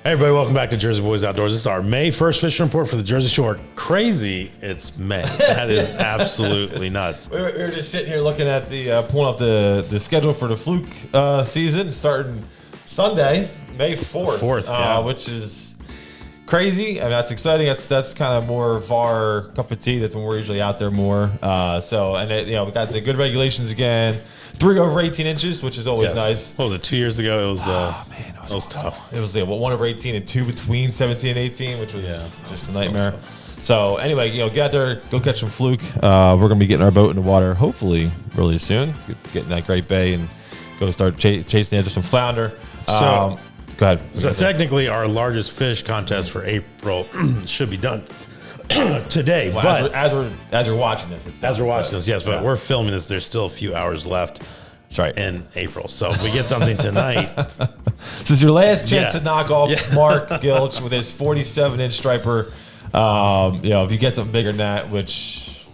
Hey everybody, welcome back to Jersey Boys Outdoors. This is our May 1st fishing report for the Jersey Shore. Crazy, it's May. That is absolutely nuts. We were just sitting here looking at pulling up the schedule for the Fluke season, starting Sunday, May 4th. Which is crazy. I mean, that's exciting. That's kind of more of our cup of tea. That's when we're usually out there more. We got the good regulations again. 3 over 18 inches, which is always nice. What was it, 2 years ago? It was, it was tough. It was 1 over 18 and 2 between 17 and 18, which was just a nightmare. So anyway, get out there, go catch some Fluke. We're going to be getting our boat in the water hopefully really soon. Get in that Great Bay and go start chasing after some Flounder. So, go ahead. So technically our largest fish contest for April should be done today, well, but as we're watching this, it's done. As we're watching this, yes, but we're filming this. There's still a few hours left. That's right. In April. So if we get something tonight, this is your last chance to knock off Mark Gilch with his 47-inch striper. If you get something bigger than that, which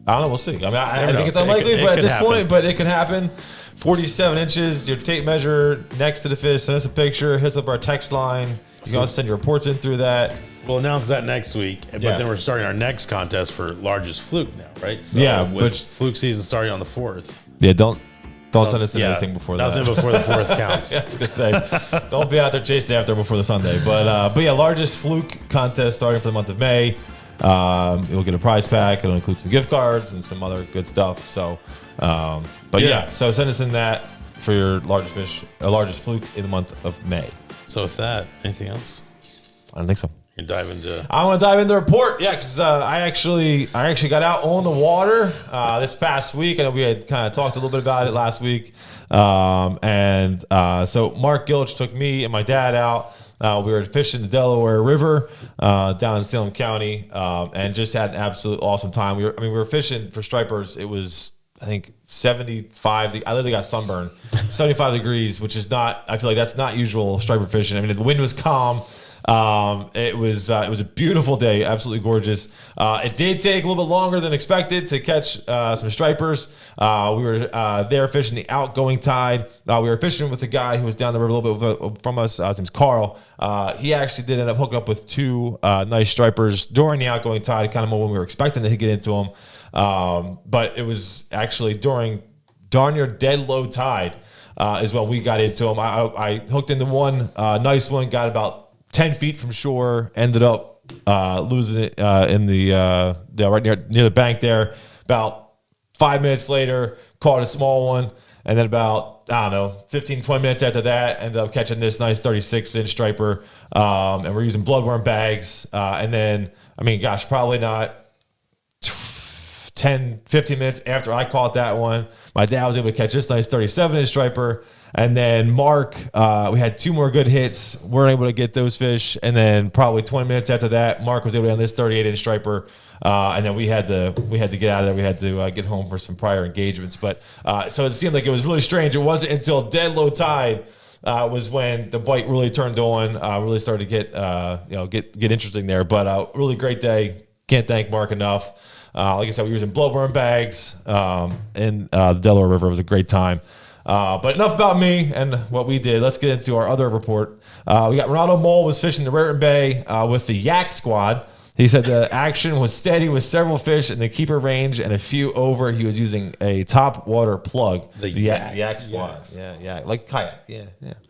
I don't know, we'll see. I mean, I think it's unlikely, but at this point, but it could happen. 47 inches, your tape measure next to the fish. Send us a picture. Hit up our text line. You can send your reports in through that. We'll announce that next week, but then we're starting our next contest for largest Fluke now, right? So with Fluke season starting on the 4th. Yeah, don't send us anything before that. Nothing before the 4th counts. I was gonna say, don't be out there chasing after before the Sunday. But largest Fluke contest starting for the month of May. You'll get a prize pack. It'll include some gift cards and some other good stuff. So, so send us in that for your largest fish, largest Fluke in the month of May. So with that, anything else? I don't think so. I want to dive into the report, because I actually got out on the water this past week. I know we had kind of talked a little bit about it last week, so Mark Gilch took me and my dad out. We were fishing the Delaware River down in Salem County, and just had an absolute awesome time. We were fishing for stripers. It was, I think, 75. I literally got sunburned. 75 degrees, which is not. I feel like that's not usual striper fishing. I mean, the wind was calm. It was a beautiful day, absolutely gorgeous. It did take a little bit longer than expected to catch some stripers. We were there fishing the outgoing tide. We were fishing with a guy who was down the river a little bit from us. His name's Carl. He actually did end up hooking up with 2 nice stripers during the outgoing tide, kind of more when we were expecting to get into them. But it was actually during darn near dead low tide is when we got into them. I hooked into one nice one, got about 10 feet from shore, ended up losing it in the right near the bank there. About 5 minutes later, caught a small one, and then about 15, 20 minutes after that, ended up catching this nice 36-inch striper. And we're using bloodworm bags. And then, probably not 10, 15 minutes after I caught that one, my dad was able to catch this nice 37-inch striper. And then Mark, we had 2 more good hits. Weren't able to get those fish. And then probably 20 minutes after that, Mark was able to get on this 38-inch striper. And then we had to get out of there. We had to get home for some prior engagements. But so it seemed like it was really strange. It wasn't until dead low tide was when the bite really turned on. Really started to get interesting there. But really great day. Can't thank Mark enough. Like I said, we were using bloodworm bags in the Delaware River. It was a great time. But enough about me and what we did. Let's get into our other report. We got Ronaldo Mole was fishing the Raritan Bay with the Yak Squad. He said the action was steady with several fish in the keeper range and a few over. He was using a top water plug. The Yak Squad. Yeah, like kayak. Yeah.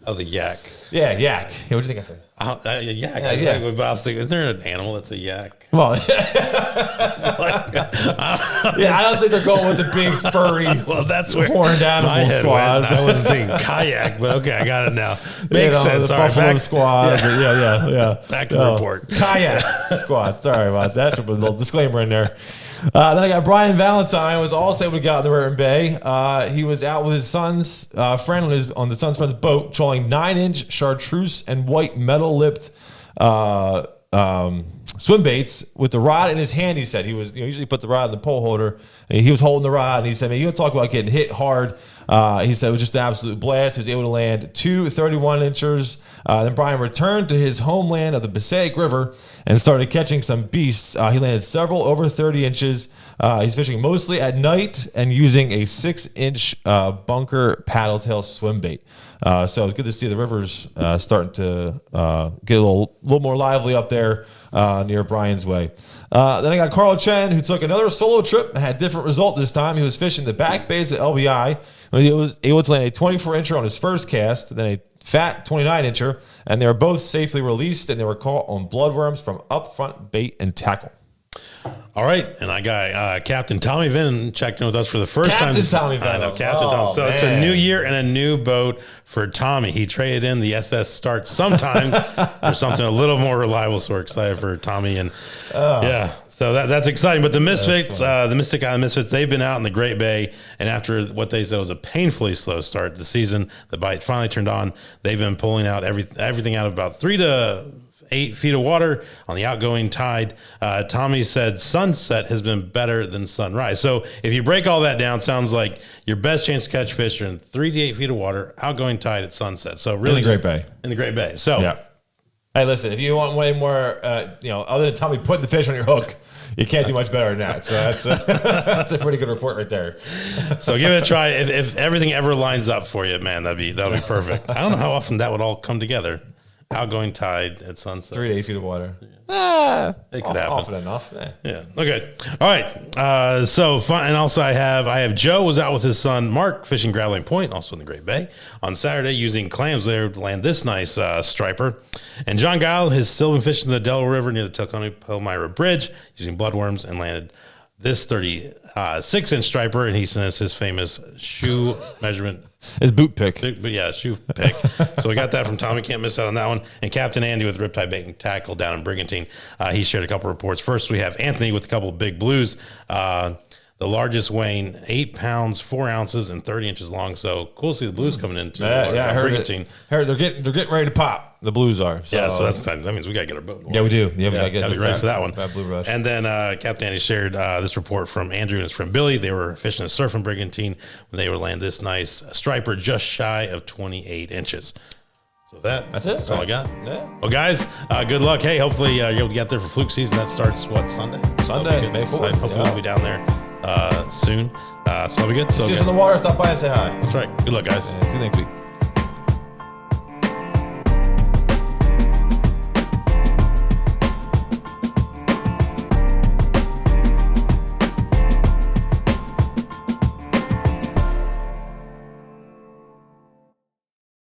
Oh, the yak. Yeah, yak. Yeah, what do you think I said? Yak. But I was thinking, is there an animal that's a yak? Well, I don't think they're going with the big furry, that's where horned animal squad. I wasn't thinking kayak, but okay, I got it now. Makes sense. The All right, Buffalo squad. Yeah. Back to the report. Kayak squad. Sorry about that. Should put a little disclaimer in there. Then I got Brian Valentine was also able to get out in the Raritan Bay. He was out with his son's friend on the son's friend's boat, trolling 9-inch chartreuse and white metal-lipped swim baits with the rod in his hand. He said he was usually put the rod in the pole holder. And he was holding the rod, and he said, "Man, you want to talk about getting hit hard." He said it was just an absolute blast. He was able to land 2 31-inchers. Then Brian returned to his homeland of the Passaic River and started catching some beasts. He landed several over 30 inches. He's fishing mostly at night and using a 6-inch bunker paddle tail swim bait. So it's good to see the rivers starting to get a little more lively up there near Brian's Way. Then I got Carl Chen, who took another solo trip and had a different result this time. He was fishing the back bays at LBI. He was able to land a 24-incher on his first cast, then a fat 29-incher, and they were both safely released, and they were caught on bloodworms from up front bait and tackle. All right, and I got Captain Tommy Vin checking with us for the first time. Captain Tommy Vin. I know, Captain Tommy. So it's a new year and a new boat for Tommy. He traded in the SS Start sometime for something a little more reliable. So we're excited for Tommy. And yeah, so that's exciting. But the Misfits, the Mystic Island Misfits, they've been out in the Great Bay. And after what they said was a painfully slow start to the season, the bite finally turned on. They've been pulling out everything out of about 3 to 8 feet of water on the outgoing tide. Tommy said sunset has been better than sunrise. So if you break all that down, sounds like your best chance to catch fish are in 3 to 8 feet of water, outgoing tide at sunset. So really in the Great Bay. In the Great Bay. So yeah. Hey, listen, if you want way more, other than Tommy putting the fish on your hook, you can't do much better than that. So that's a pretty good report right there. So give it a try. If everything ever lines up for you, man, that'll be perfect. I don't know how often that would all come together. Outgoing tide at sunset. 3 to 8 feet of water. It could happen. Often enough. Yeah. Okay. All right. So fun. And also I have Joe was out with his son Mark fishing Graveling Point, also in the Great Bay, on Saturday using clams there to land this nice striper. And John Guile has still been fishing the Delaware River near the Palmyra Bridge using bloodworms and landed this 36-inch striper. And he sent us his famous shoe measurement. His boot pick. But yeah, shoe pick. So we got that from Tommy. Can't miss out on that one. And Captain Andy with Riptide Bait and Tackle down in Brigantine. He shared a couple reports. First, we have Anthony with a couple of big blues. The largest weighing 8 pounds, 4 ounces, and 30 inches long. So cool to see the blues coming into I heard Brigantine. Heard they're getting ready to pop. The blues are. So. Yeah, so that means we got to get our boat. Yeah, we do. Yeah, we got to be ready for that one. Blue rush. And then Captain Andy shared this report from Andrew and his friend Billy. They were fishing a surf in Brigantine when they would land this nice striper just shy of 28 inches. So that's it. That's all I got. Yeah. Well, guys, good luck. Hey, hopefully you're able to get there for Fluke season. That starts, Sunday? Sunday, May 4th. Hopefully we'll be down there soon. So that'll be good. See us in the water. Stop by and say hi. That's right. Good luck, guys. See you next week.